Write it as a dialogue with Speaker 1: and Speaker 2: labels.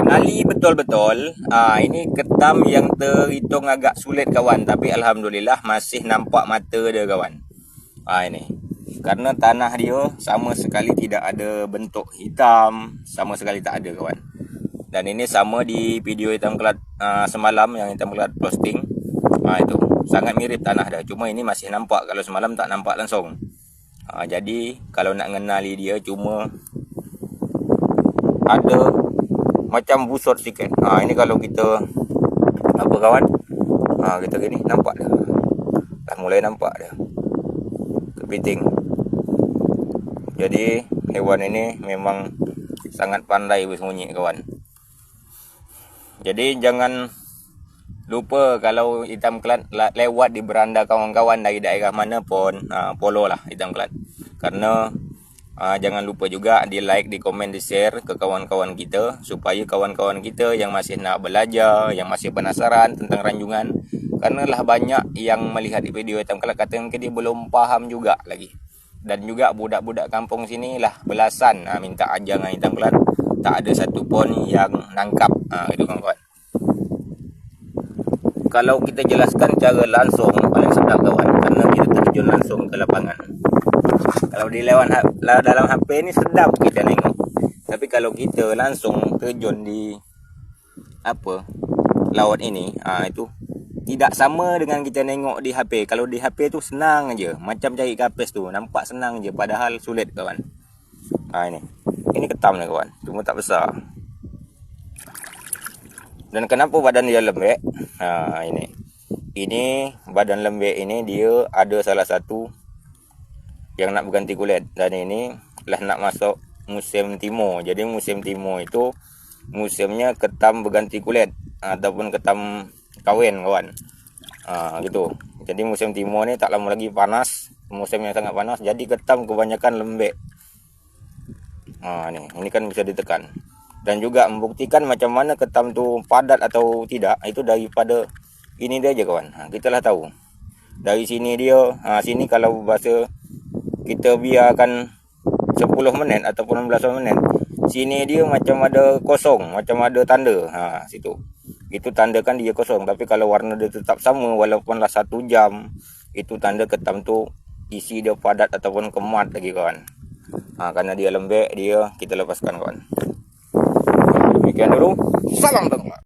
Speaker 1: Ali betul-betul. Ini ketam yang terhitung agak sulit kawan, tapi alhamdulillah masih nampak mata dia kawan. Ini. Karena tanah dia sama sekali tidak ada bentuk hitam, sama sekali tak ada kawan. Dan ini sama di video hitam kelat semalam yang hitam kelat posting. Itu sangat mirip tanah dia. Cuma ini masih nampak, kalau semalam tak nampak langsung. Jadi kalau nak mengenali dia cuma ada macam busur sikit. Ini kalau kita apa kawan? Kita gini nampak dah. Dah mulai nampak dah. Kepiting. Jadi hewan ini memang sangat pandai bersembunyi kawan. Jadi jangan lupa kalau hitam kelat lewat di beranda kawan-kawan dari daerah mana pun, follow lah hitam kelat. Karena jangan lupa juga di like, di komen, di share ke kawan-kawan kita, supaya kawan-kawan kita yang masih nak belajar, yang masih penasaran tentang ranjungan. Karena lah banyak yang melihat video hitam kelat kata mungkin dia belum faham juga lagi. Dan juga budak-budak kampung sini lah belasan minta ajar dengan hitam kelat, tak ada satu pun yang nangkap. Itu kawan-kawan. Kalau kita jelaskan cara langsung paling sedap kawan, karena kita terjun langsung ke lapangan. Kalau di dalam HP ni sedap kita tengok. Tapi kalau kita langsung terjun di laut ini, itu tidak sama dengan kita tengok di HP. Kalau di HP tu senang aja, macam cari kapis tu, nampak senang aja, padahal sulit kawan. Ini ketam ni kawan, cuma tak besar. Dan kenapa badan dia lembek? Ini badan lembek ini dia ada salah satu yang nak berganti kulit. Dan ini lah nak masuk musim timur. Jadi musim timur itu musimnya ketam berganti kulit ataupun ketam kahwin kawan. Gitu. Jadi musim timur ni tak lama lagi panas, musim yang sangat panas, jadi ketam kebanyakan lembek. Ini kan bisa ditekan. Dan juga membuktikan macam mana ketam tu padat atau tidak, itu daripada ini dia aja kawan. Kita lah tahu. Dari sini dia, sini kalau bahasa kita biarkan 10 minit ataupun 16 minit, sini dia macam ada kosong, macam ada tanda. Situ. Itu tandakan dia kosong. Tapi kalau warna dia tetap sama walaupunlah 1 jam, itu tanda ketam tu isi dia padat ataupun kemat lagi kawan. Karena dia lembek, dia kita lepaskan kawan. Demikian dulu. Salam tengok.